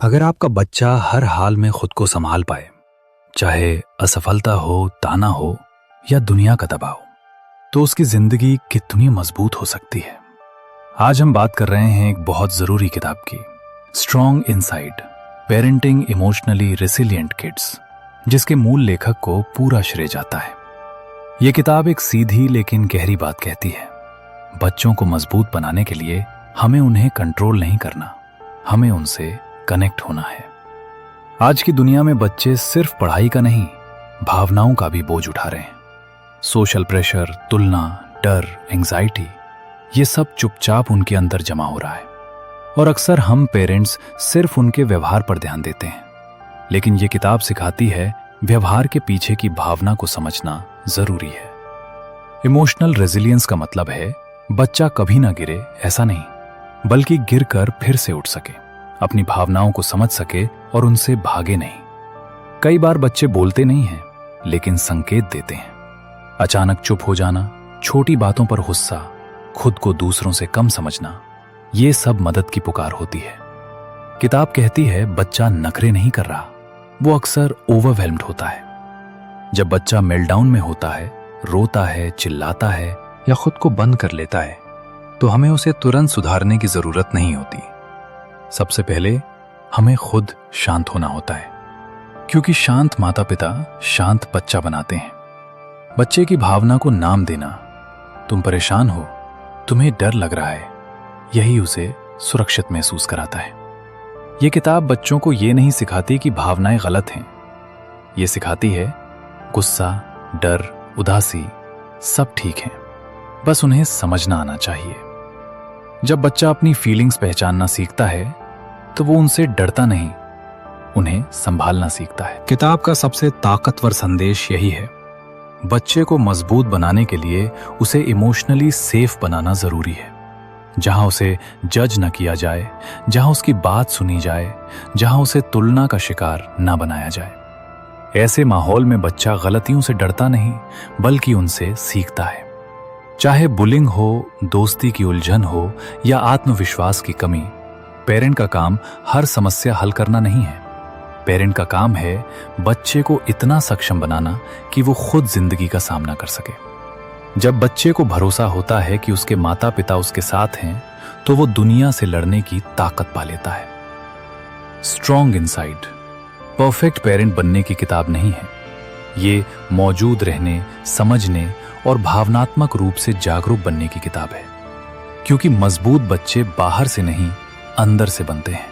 अगर आपका बच्चा हर हाल में खुद को संभाल पाए, चाहे असफलता हो, ताना हो या दुनिया का दबाव, तो उसकी जिंदगी कितनी मजबूत हो सकती है। आज हम बात कर रहे हैं एक बहुत जरूरी किताब की, strong inside parenting emotionally resilient kids, जिसके मूल लेखक को पूरा श्रेय जाता है। यह किताब एक सीधी लेकिन गहरी बात कहती है, बच्चों को मजबूत बनाने के लिए हमें उन्हें कंट्रोल नहीं करना, हमें उनसे कनेक्ट होना है। आज की दुनिया में बच्चे सिर्फ पढ़ाई का नहीं, भावनाओं का भी बोझ उठा रहे हैं। सोशल प्रेशर, तुलना, डर, एंजाइटी, ये सब चुपचाप उनके अंदर जमा हो रहा है और अक्सर हम पेरेंट्स सिर्फ उनके व्यवहार पर ध्यान देते हैं। लेकिन ये किताब सिखाती है व्यवहार के पीछे की भावना को समझना जरूरी है। इमोशनल रेजिलियंस का मतलब है बच्चा कभी ना गिरे, ऐसा नहीं, बल्कि गिरकर फिर से उठ सके, अपनी भावनाओं को समझ सके और उनसे भागे नहीं। कई बार बच्चे बोलते नहीं हैं, लेकिन संकेत देते हैं। अचानक चुप हो जाना, छोटी बातों पर गुस्सा, खुद को दूसरों से कम समझना, ये सब मदद की पुकार होती है। किताब कहती है बच्चा नखरे नहीं कर रहा, वो अक्सर ओवरवेल्म्ड होता है। जब बच्चा मेल्टडाउन में होता है, रोता है, चिल्लाता है या खुद को बंद कर लेता है, तो हमें उसे तुरंत सुधारने की जरूरत नहीं होती। सबसे पहले हमें खुद शांत होना होता है, क्योंकि शांत माता पिता शांत बच्चा बनाते हैं। बच्चे की भावना को नाम देना, तुम परेशान हो, तुम्हें डर लग रहा है, यही उसे सुरक्षित महसूस कराता है। यह किताब बच्चों को यह नहीं सिखाती कि भावनाएं गलत हैं, यह सिखाती है गुस्सा, डर, उदासी सब ठीक है, बस उन्हें समझना आना चाहिए। जब बच्चा अपनी फीलिंग्स पहचानना सीखता है, तो वो उनसे डरता नहीं, उन्हें संभालना सीखता है। किताब का सबसे ताकतवर संदेश यही है, बच्चे को मजबूत बनाने के लिए उसे इमोशनली सेफ बनाना जरूरी है। जहां उसे जज न किया जाए, जहां उसकी बात सुनी जाए, जहां उसे तुलना का शिकार न बनाया जाए। ऐसे माहौल में बच्चा गलतियों से डरता नहीं, बल्कि उनसे सीखता है। चाहे बुलिंग हो, दोस्ती की उलझन हो या आत्मविश्वास की कमी, पेरेंट का काम हर समस्या हल करना नहीं है। पेरेंट का काम है बच्चे को इतना सक्षम बनाना कि वो खुद जिंदगी का सामना कर सके। जब बच्चे को भरोसा होता है कि उसके माता पिता उसके साथ हैं, तो वो दुनिया से लड़ने की ताकत पा लेता है। स्ट्रॉन्ग इनसाइड परफेक्ट पेरेंट बनने की किताब नहीं है, ये मौजूद रहने, समझने और भावनात्मक रूप से जागरूक बनने की किताब है। क्योंकि मजबूत बच्चे बाहर से नहीं, अंदर से बनते हैं।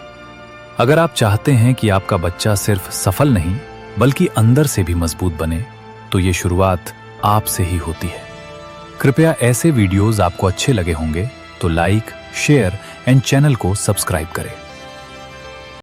अगर आप चाहते हैं कि आपका बच्चा सिर्फ सफल नहीं, बल्कि अंदर से भी मजबूत बने, तो ये शुरुआत आपसे ही होती है। कृपया ऐसे वीडियोस आपको अच्छे लगे होंगे तो लाइक, शेयर एंड चैनल को सब्सक्राइब करें।